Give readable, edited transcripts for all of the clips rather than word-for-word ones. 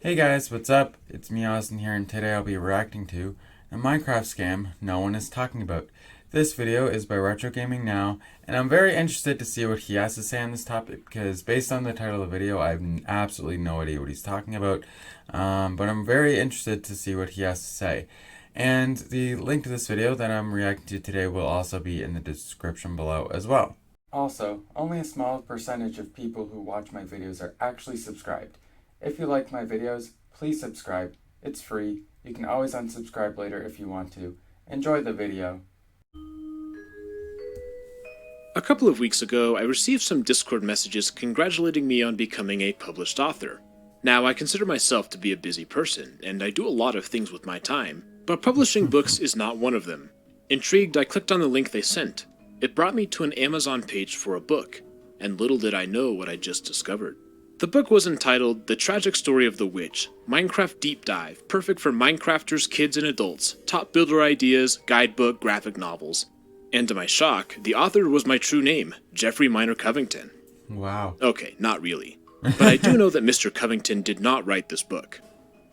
Hey guys, what's up? It's me, Austin here, and today I'll be reacting to a Minecraft scam no one is talking about. This video is by Retro Gaming Now, and I'm very interested to see what he has to say on this topic because based on the title of the video, I have absolutely no idea what he's talking about. But I'm very interested to see what he has to say. And the link to this video that I'm reacting to today will also be in the description below as well. Also, only a small percentage of people who watch my videos are actually subscribed. If you like my videos, please subscribe. It's free. You can always unsubscribe later if you want to. Enjoy the video. A couple of weeks ago, I received some Discord messages congratulating me on becoming a published author. Now, I consider myself to be a busy person, and I do a lot of things with my time, but publishing books is not one of them. Intrigued, I clicked on the link they sent. It brought me to an Amazon page for a book, and little did I know what I just discovered. The book was entitled The Tragic Story of the Witch, Minecraft Deep Dive, perfect for Minecrafters, kids, and adults, top builder ideas, guidebook, graphic novels. And to my shock, the author was my true name, Jeffrey Minor Covington. Wow. Okay, not really. But I do know that Mr. Covington did not write this book.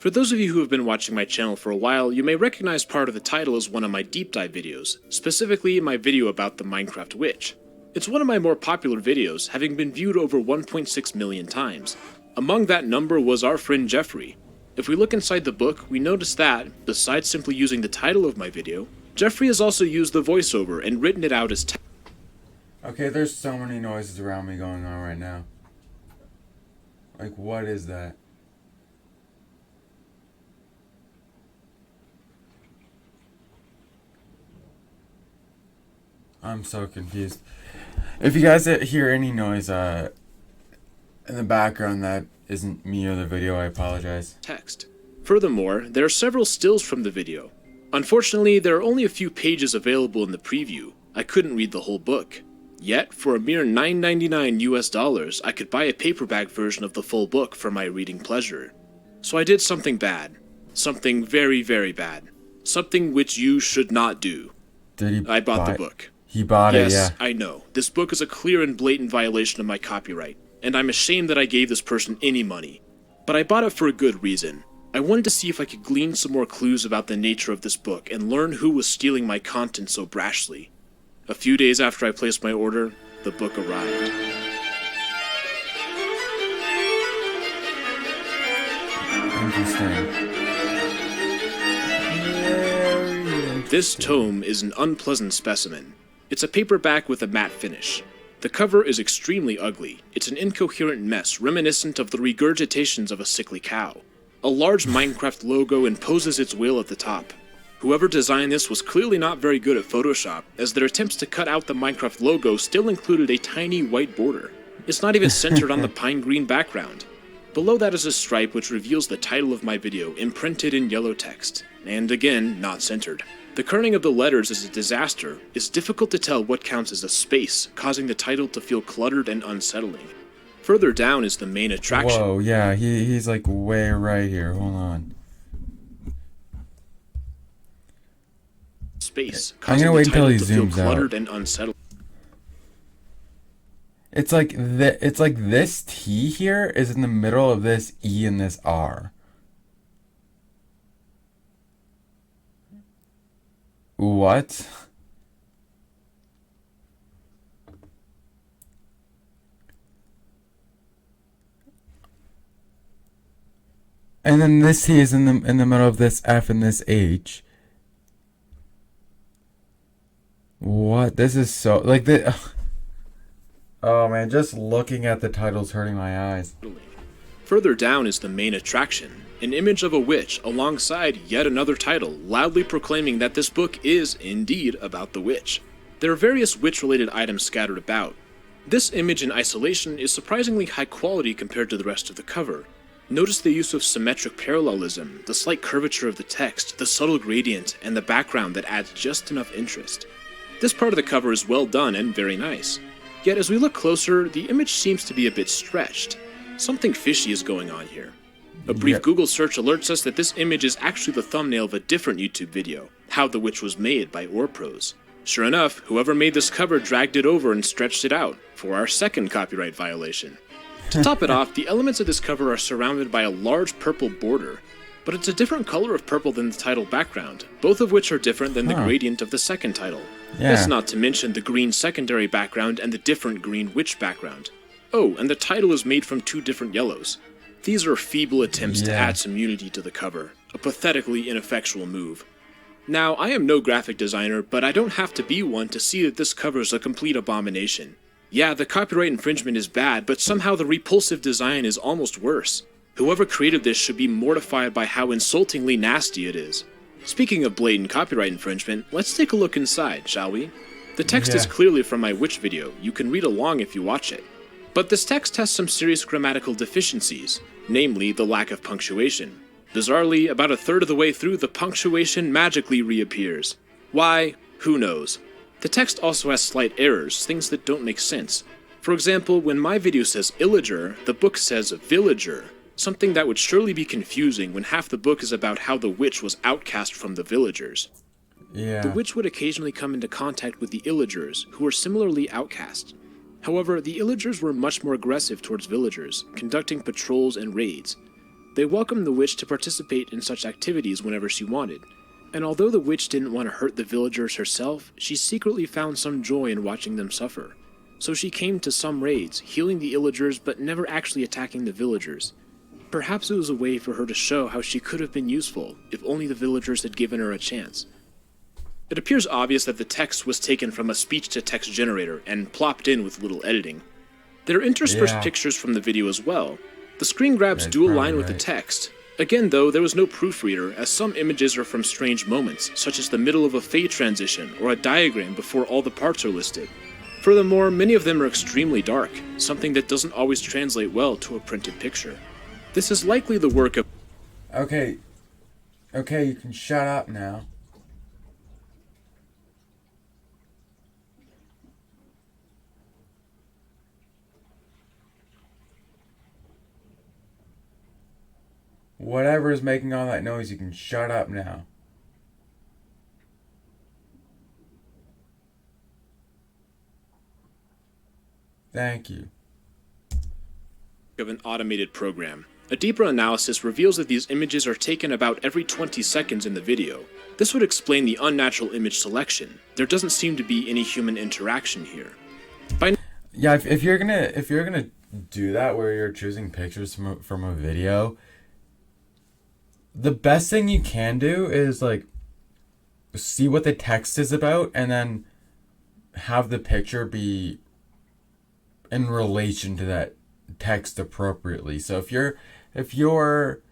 For those of you who have been watching my channel for a while, you may recognize part of the title as one of my deep dive videos, specifically my video about the Minecraft Witch. It's one of my more popular videos, having been viewed over 1.6 million times. Among that number was our friend Jeffrey. If we look inside the book, we notice that, besides simply using the title of my video, Jeffrey has also used the voiceover and written it out as text. Okay, there's so many noises around me going on right now. Like, what is that? I'm so confused. If you guys hear any noise in the background that isn't me or the video, I apologize. Furthermore, there are several stills from the video. Unfortunately, there are only a few pages available in the preview. I couldn't read the whole book. Yet, for a mere $9.99 US, I could buy a paperback version of the full book for my reading pleasure. So I did something bad. Something very, very bad. Something which you should not do. I bought the book. He bought it, yeah. Yes, I know. This book is a clear and blatant violation of my copyright, and I'm ashamed that I gave this person any money. But I bought it for a good reason. I wanted to see if I could glean some more clues about the nature of this book and learn who was stealing my content so brashly. A few days after I placed my order, the book arrived. Interesting. This tome is an unpleasant specimen. It's a paperback with a matte finish. The cover is extremely ugly. It's an incoherent mess reminiscent of the regurgitations of a sickly cow. A large Minecraft logo imposes its will at the top. Whoever designed this was clearly not very good at Photoshop, as their attempts to cut out the Minecraft logo still included a tiny white border. It's not even centered on the pine green background. Below that is a stripe which reveals the title of my video imprinted in yellow text, and again, not centered. The kerning of the letters is a disaster. It's difficult to tell what counts as a space, causing the title to feel cluttered and unsettling. Further down is the main attraction. Whoa, yeah, he's like way right here. Hold on. Space, I'm gonna wait until he zooms cluttered out. And unsettling. It's like this T here is in the middle of this E and this R. What? And then this T is in the middle of this F and this H. What? This is so like the. Oh man, just looking at the title's hurting my eyes. Further down is the main attraction, an image of a witch alongside yet another title, loudly proclaiming that this book is indeed about the witch. There are various witch-related items scattered about. This image in isolation is surprisingly high quality compared to the rest of the cover. Notice the use of symmetric parallelism, the slight curvature of the text, the subtle gradient, and the background that adds just enough interest. This part of the cover is well done and very nice. Yet as we look closer, the image seems to be a bit stretched. Something fishy is going on here. A brief Google search alerts us that this image is actually the thumbnail of a different YouTube video, How the Witch Was Made by OrPros. Sure enough, whoever made this cover dragged it over and stretched it out, for our second copyright violation. To top it off, the elements of this cover are surrounded by a large purple border, but it's a different color of purple than the title background, both of which are different than the gradient of the second title. Yeah. That's not to mention the green secondary background and the different green witch background. Oh, and the title is made from 2 different yellows. These are feeble attempts to add some unity to the cover, a pathetically ineffectual move. Now, I am no graphic designer, but I don't have to be one to see that this cover is a complete abomination. Yeah, the copyright infringement is bad, but somehow the repulsive design is almost worse. Whoever created this should be mortified by how insultingly nasty it is. Speaking of blatant copyright infringement, let's take a look inside, shall we? The text is clearly from my witch video. You can read along if you watch it. But this text has some serious grammatical deficiencies, namely the lack of punctuation. Bizarrely, about a third of the way through, the punctuation magically reappears. Why? Who knows? The text also has slight errors, things that don't make sense. For example, when my video says illager, the book says villager, something that would surely be confusing when half the book is about how the witch was outcast from the villagers. Yeah. The witch would occasionally come into contact with the illagers, who were similarly outcast. However, the illagers were much more aggressive towards villagers, conducting patrols and raids. They welcomed the witch to participate in such activities whenever she wanted, and although the witch didn't want to hurt the villagers herself, she secretly found some joy in watching them suffer. So she came to some raids, healing the illagers but never actually attacking the villagers. Perhaps it was a way for her to show how she could have been useful, if only the villagers had given her a chance. It appears obvious that the text was taken from a speech-to-text generator and plopped in with little editing. There are interspersed pictures from the video as well. The screen grabs do align with the text. Again though, there was no proofreader, as some images are from strange moments, such as the middle of a fade transition or a diagram before all the parts are listed. Furthermore, many of them are extremely dark, something that doesn't always translate well to a printed picture. This is likely the work of... Okay, you can shut up now. Whatever is making all that noise, you can shut up now. Thank you. Of an automated program. A deeper analysis reveals that these images are taken about every 20 seconds in the video. This would explain the unnatural image selection. There doesn't seem to be any human interaction here. Yeah, if you're gonna do that where you're choosing pictures from a video, the best thing you can do is like see what the text is about and then have the picture be in relation to that text appropriately. So if you're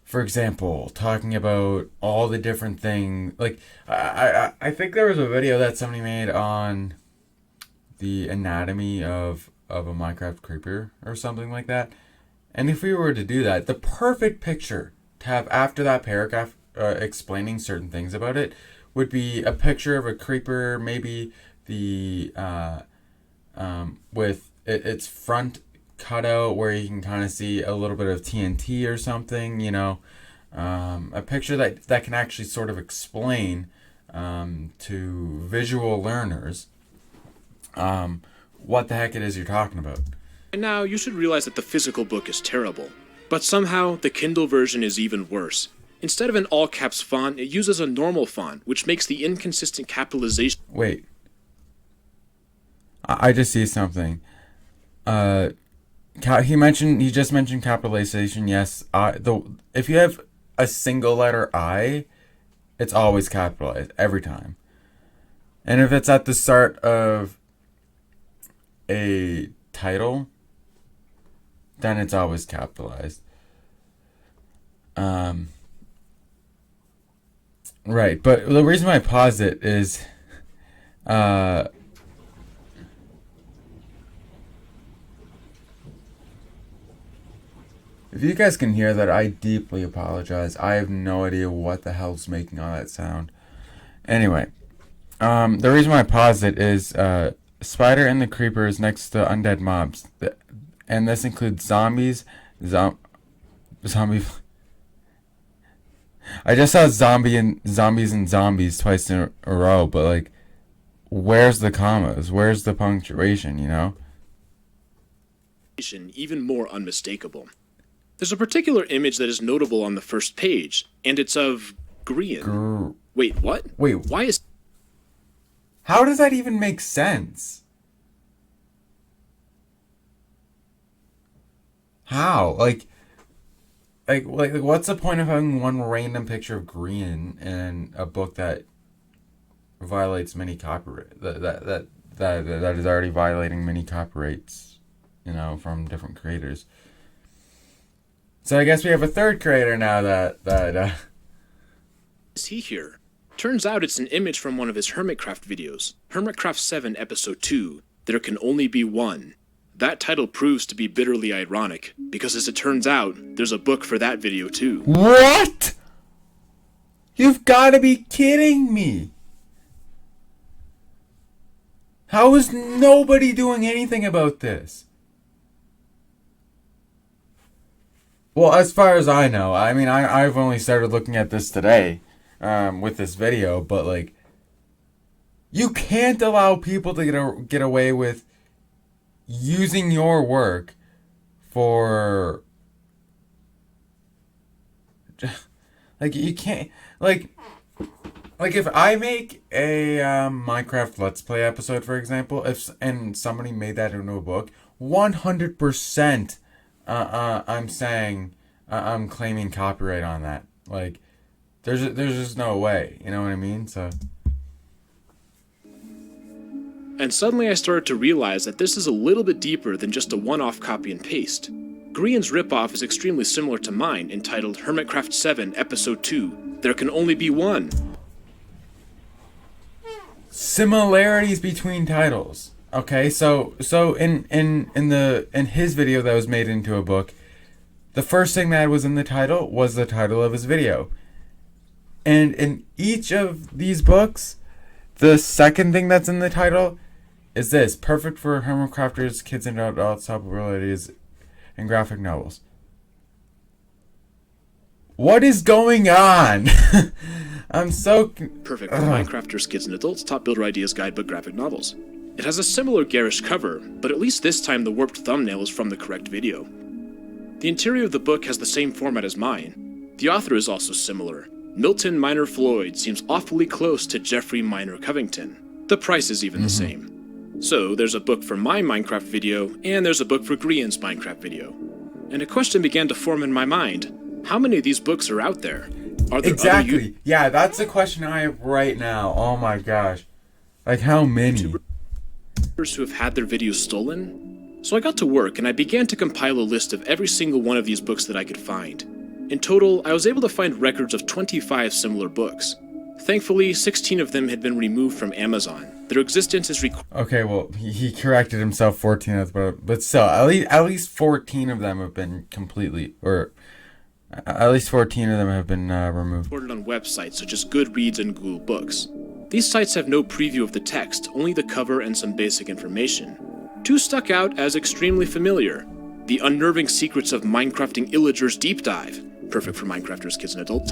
for example talking about all the different things, like I think there was a video that somebody made on the anatomy of a Minecraft creeper or something like that, and if we were to do that, the perfect picture to have after that paragraph explaining certain things about it would be a picture of a creeper, maybe the with its front cutout where you can kind of see a little bit of TNT or something, you know, a picture that can actually sort of explain to visual learners what the heck it is you're talking about. And now you should realize that the physical book is terrible, but somehow the Kindle version is even worse. Instead of an all caps font, it uses a normal font, which makes the inconsistent capitalization. Wait, I just see something. He just mentioned capitalization. Yes, if you have a single letter I, it's always capitalized every time. And if it's at the start of a title, then it's always capitalized. Right, but the reason why I paused it is if you guys can hear that, I deeply apologize. I have no idea what the hell's making all that sound. Anyway, the reason why I paused it is Spider and the Creepers next to undead mobs. And this includes zombies, zombie... I just saw zombies and zombies twice in a row, but like, where's the commas? Where's the punctuation, you know? even more unmistakable. There's a particular image that is notable on the first page, and it's of Grian. Wait, what? Wait. Why is... How does that even make sense? How? Like, what's the point of having one random picture of Grian in a book that violates many copyright that is already violating many copyrights, you know, from different creators? So I guess we have a third creator now that is he here? Turns out it's an image from one of his Hermitcraft videos, Hermitcraft 7 Episode 2, There Can Only Be One. That title proves to be bitterly ironic, because as it turns out, there's a book for that video too. What? You've got to be kidding me! How is nobody doing anything about this? Well, as far as I know, I mean, I've only started looking at this today, with this video, but like, you can't allow people to get away with using your work for, like, you can't, like if I make a Minecraft Let's Play episode, for example, and somebody made that into a book, 100%, I'm saying, I'm claiming copyright on that. Like, there's just no way, you know what I mean? So. And suddenly I started to realize that this is a little bit deeper than just a one-off copy and paste. Grian's ripoff is extremely similar to mine, entitled Hermitcraft 7 Episode 2, There Can Only Be One. Similarities between titles. Okay, so in his video that was made into a book, the first thing that was in the title was the title of his video. And in each of these books, the second thing that's in the title is this: perfect for Hermitcrafters, kids and adults, abilities, and graphic novels. What is going on? I'm so... Perfect for Minecrafters, kids and adults, top builder ideas, guidebook, graphic novels. It has a similar garish cover, but at least this time the warped thumbnail is from the correct video. The interior of the book has the same format as mine. The author is also similar. Milton Minor Floyd seems awfully close to Jeffrey Minor Covington. The price is even the same. So there's a book for my Minecraft video, and there's a book for Grian's Minecraft video. And a question began to form in my mind. How many of these books are out there? Are there exactly. Yeah, that's the question I have right now. Oh my gosh. Like, how many? YouTubers who have had their videos stolen? So I got to work and I began to compile a list of every single one of these books that I could find. In total, I was able to find records of 25 similar books. Thankfully, 16 of them had been removed from Amazon. Their existence is okay, well, he corrected himself 14 of them, but still, at least 14 of them have been completely, or at least 14 of them have been removed. Recorded on websites such as Goodreads and Google Books. These sites have no preview of the text, only the cover and some basic information. Two stuck out as extremely familiar. The Unnerving Secrets of Minecrafting Illager's Deep Dive. Perfect for Minecrafters, kids and adults.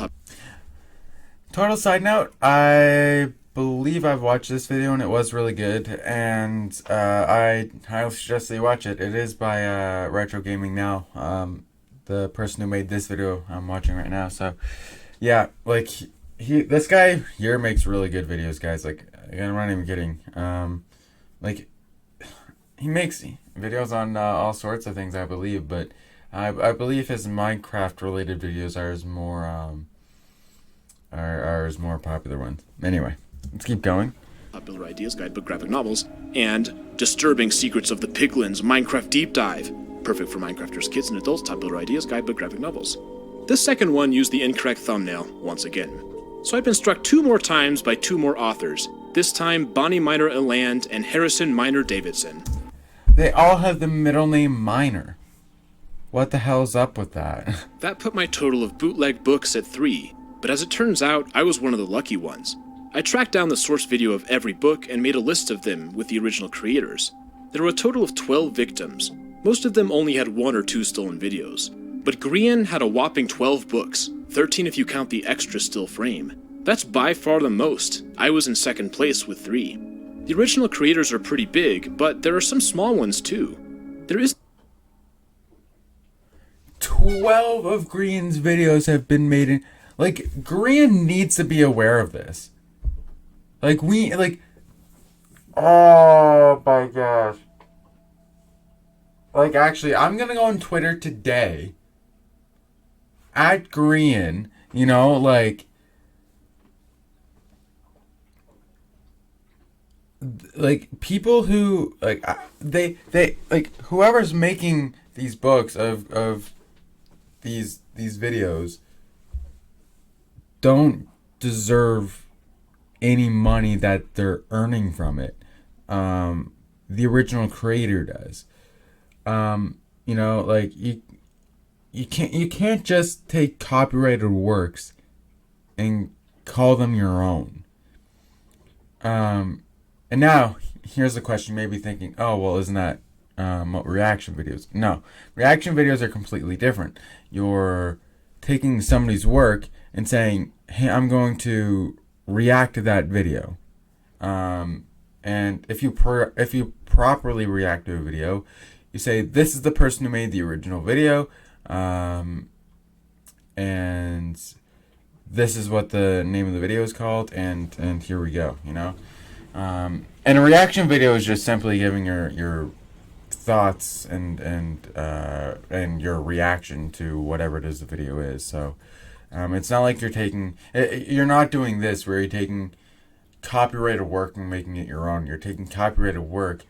Total side note, I believe I've watched this video and it was really good, and I highly suggest that you watch it. It is by Retro Gaming Now, the person who made this video I'm watching right now. So yeah, like this guy here makes really good videos, guys. Like, I'm not even kidding. Like, he makes videos on all sorts of things, I believe, but I believe his Minecraft related videos are his more popular ones. Anyway, let's keep going. Popular ideas, guidebook, graphic novels, and Disturbing Secrets of the Piglins Minecraft Deep Dive. Perfect for Minecrafters, kids and adults, top builder ideas, guidebook, graphic novels. This second one used the incorrect thumbnail once again. So I've been struck 2 more times by 2 more authors. This time, Bonnie Minor Eland and Harrison Minor Davidson. They all have the middle name Minor. What the hell's up with that? That put my total of bootleg books at 3, but as it turns out, I was one of the lucky ones. I tracked down the source video of every book and made a list of them with the original creators. There were a total of 12 victims. Most of them only had 1 or 2 stolen videos. But Grian had a whopping 12 books, 13 if you count the extra still frame. That's by far the most. I was in second place with 3. The original creators are pretty big, but there are some small ones too. There is... 12 of Green's videos have been made in... Like, Green needs to be aware of this. Oh my gosh. Like, actually, I'm gonna go on Twitter today. At Green, you know, like people who they like whoever's making these books of these videos don't deserve any money that they're earning from it. The original creator does. You know, like you can't just take copyrighted works and call them your own. And now, here's the question you may be thinking, oh, well, isn't that what reaction videos? No. Reaction videos are completely different. You're taking somebody's work and saying, hey, I'm going to react to that video. And if you properly react to a video, you say, this is the person who made the original video, and this is what the name of the video is called, and here we go, you know? And a reaction video is just simply giving your thoughts and your reaction to whatever it is the video is. So it's not like you're not doing this where you're taking copyrighted work and making it your own. You're taking copyrighted work,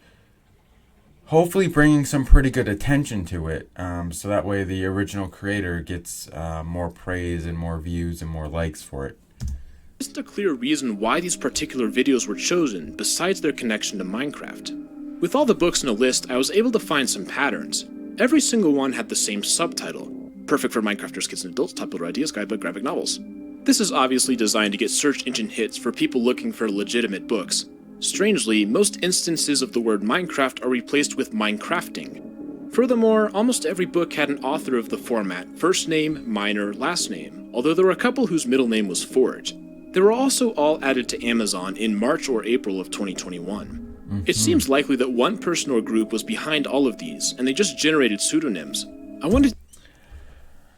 hopefully bringing some pretty good attention to it, so that way the original creator gets more praise and more views and more likes for it. There isn't a clear reason why these particular videos were chosen besides their connection to Minecraft. With all the books in a list, I was able to find some patterns. Every single one had the same subtitle: Perfect for Minecrafters, Kids and Adults, Top Builder Ideas, Guidebook, Graphic Novels. This is obviously designed to get search engine hits for people looking for legitimate books. Strangely, most instances of the word Minecraft are replaced with Minecrafting. Furthermore, almost every book had an author of the format, first name, minor, last name, although there were a couple whose middle name was Forge. They were also all added to Amazon in March or April of 2021. It seems likely that one person or group was behind all of these, and they just generated pseudonyms. I wanted...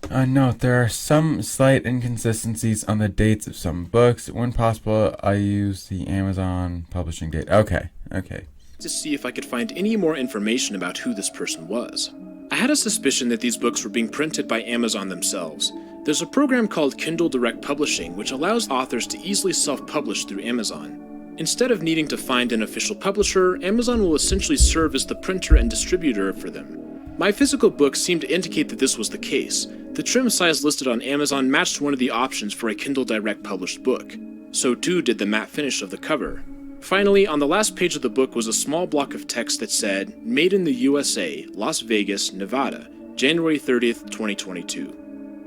Note, there are some slight inconsistencies on the dates of some books. When possible, I use the Amazon publishing date. Okay. to see if I could find any more information about who this person was. I had a suspicion that these books were being printed by Amazon themselves. There's a program called Kindle Direct Publishing which allows authors to easily self-publish through Amazon. Instead of needing to find an official publisher, Amazon will essentially serve as the printer and distributor for them. My physical books seem to indicate that this was the case. The trim size listed on Amazon matched one of the options for a Kindle Direct published book. So too did the matte finish of the cover. Finally, on the last page of the book was a small block of text that said, "Made in the USA, Las Vegas, Nevada, January 30th, 2022.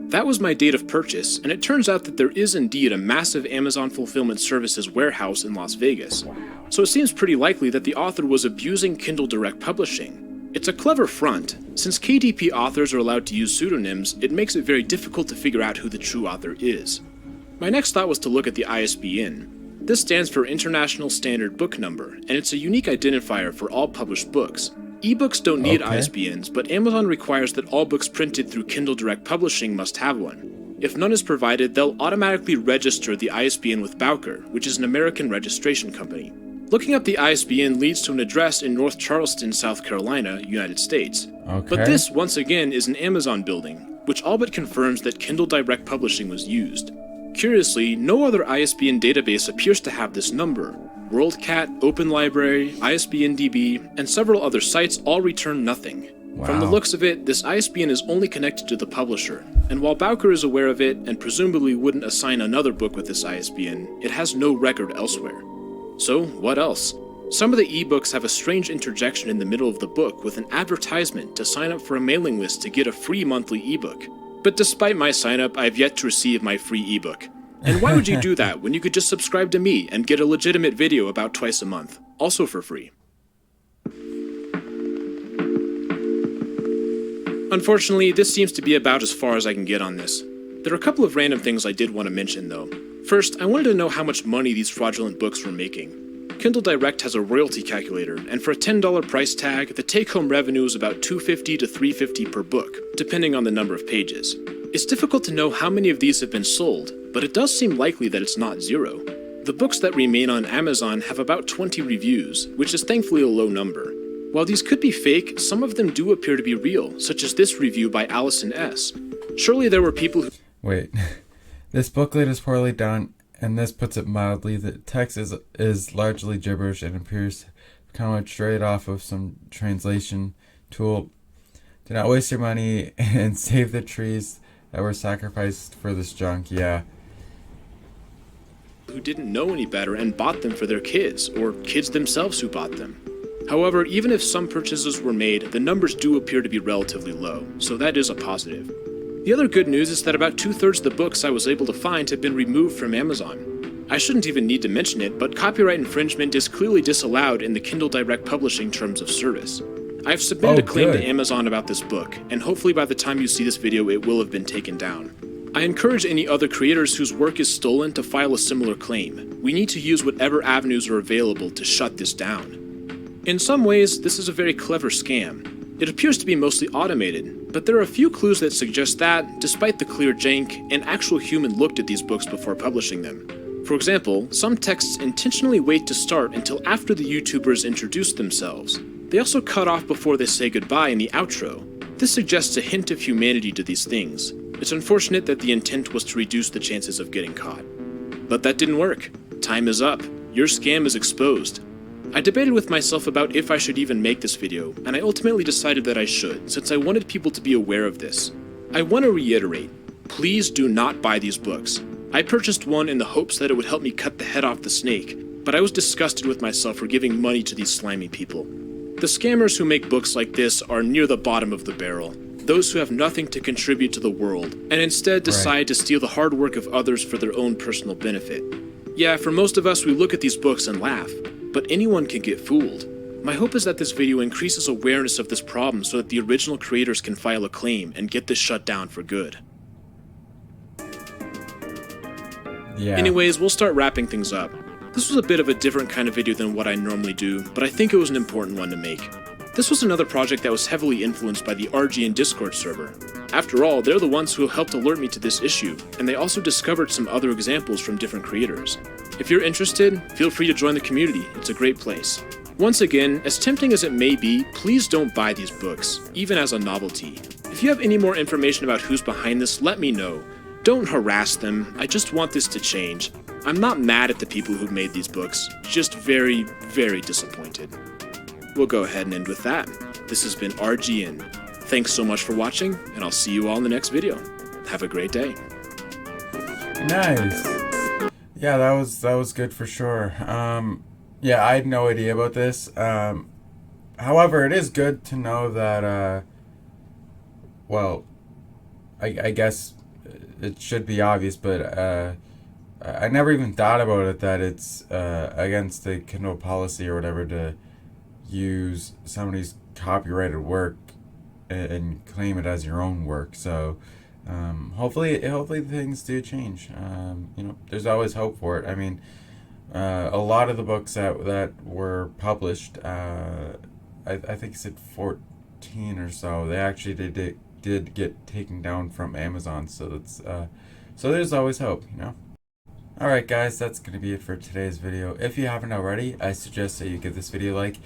That was my date of purchase, and it turns out that there is indeed a massive Amazon Fulfillment Services warehouse in Las Vegas. So it seems pretty likely that the author was abusing Kindle Direct Publishing. It's a clever front. Since KDP authors are allowed to use pseudonyms, it makes it very difficult to figure out who the true author is. My next thought was to look at the ISBN. This stands for International Standard Book Number, and it's a unique identifier for all published books. Ebooks don't need ISBNs, but Amazon requires that all books printed through Kindle Direct Publishing must have one. If none is provided, they'll automatically register the ISBN with Bowker, which is an American registration company. Looking up the ISBN leads to an address in North Charleston, South Carolina, United States. But this, once again, is an Amazon building, which all but confirms that Kindle Direct Publishing was used. Curiously, no other ISBN database appears to have this number. WorldCat, Open Library, ISBN-DB, and several other sites all return nothing. Wow. From the looks of it, this ISBN is only connected to the publisher, and while Bowker is aware of it and presumably wouldn't assign another book with this ISBN, it has no record elsewhere. So, what else? Some of the ebooks have a strange interjection in the middle of the book with an advertisement to sign up for a mailing list to get a free monthly ebook. But despite my sign up, I've yet to receive my free ebook. And why would you do that when you could just subscribe to me and get a legitimate video about twice a month, also for free? Unfortunately, this seems to be about as far as I can get on this. There are a couple of random things I did want to mention though. First, I wanted to know how much money these fraudulent books were making. Kindle Direct has a royalty calculator, and for a $10 price tag, the take-home revenue is about $250 to $350 per book, depending on the number of pages. It's difficult to know how many of these have been sold, but it does seem likely that it's not zero. The books that remain on Amazon have about 20 reviews, which is thankfully a low number. While these could be fake, some of them do appear to be real, such as this review by Allison S. Surely there were people who— Wait, this booklet is poorly done, and this puts it mildly. The text is largely gibberish and appears kind of straight off of some translation tool. Do not waste your money and save the trees that were sacrificed for this junk. Yeah. who didn't know any better and bought them for their kids, or kids themselves who bought them. However, even if some purchases were made, the numbers do appear to be relatively low, so that is a positive. The other good news is that about 2/3 of the books I was able to find have been removed from Amazon. I shouldn't even need to mention it, but copyright infringement is clearly disallowed in the Kindle Direct Publishing Terms of Service. I've submitted a claim to Amazon about this book, and hopefully by the time you see this video it will have been taken down. I encourage any other creators whose work is stolen to file a similar claim. We need to use whatever avenues are available to shut this down. In some ways, this is a very clever scam. It appears to be mostly automated, but there are a few clues that suggest that, despite the clear jank, an actual human looked at these books before publishing them. For example, some texts intentionally wait to start until after the YouTubers introduce themselves. They also cut off before they say goodbye in the outro. This suggests a hint of humanity to these things. It's unfortunate that the intent was to reduce the chances of getting caught. But that didn't work. Time is up. Your scam is exposed. I debated with myself about if I should even make this video, and I ultimately decided that I should, since I wanted people to be aware of this. I want to reiterate, please do not buy these books. I purchased one in the hopes that it would help me cut the head off the snake, but I was disgusted with myself for giving money to these slimy people. The scammers who make books like this are near the bottom of the barrel, those who have nothing to contribute to the world, and instead decide to steal the hard work of others for their own personal benefit. Yeah, for most of us we look at these books and laugh, but anyone can get fooled. My hope is that this video increases awareness of this problem so that the original creators can file a claim and get this shut down for good. Yeah. Anyways, we'll start wrapping things up. This was a bit of a different kind of video than what I normally do, but I think it was an important one to make. This was another project that was heavily influenced by the RGN Discord server. After all, they're the ones who helped alert me to this issue, and they also discovered some other examples from different creators. If you're interested, feel free to join the community, it's a great place. Once again, as tempting as it may be, please don't buy these books, even as a novelty. If you have any more information about who's behind this, let me know. Don't harass them, I just want this to change. I'm not mad at the people who made these books, just very, very disappointed. We'll go ahead and end with that. This has been RGN. Thanks so much for watching, and I'll see you all in the next video. Have a great day. Nice. Yeah, that was good for sure. Yeah, I had no idea about this. However, it is good to know that, well, I guess it should be obvious, but I never even thought about it that it's against the Kindle policy or whatever to use somebody's copyrighted work and claim it as your own work. So hopefully things do change. You know, there's always hope for it. I mean, a lot of the books that were published, I think it's at 14 or so, they actually did get taken down from Amazon. So that's so there's always hope, you know. Alright guys, that's going to be it for today's video. If you haven't already, I suggest that you give this video a like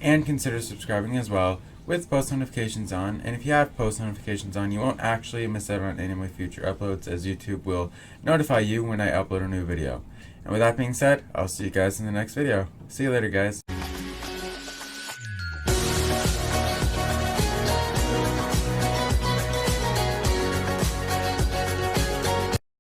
and consider subscribing as well with post notifications on. And if you have post notifications on, you won't actually miss out on any of my future uploads, as YouTube will notify you when I upload a new video. And with that being said, I'll see you guys in the next video. See you later guys.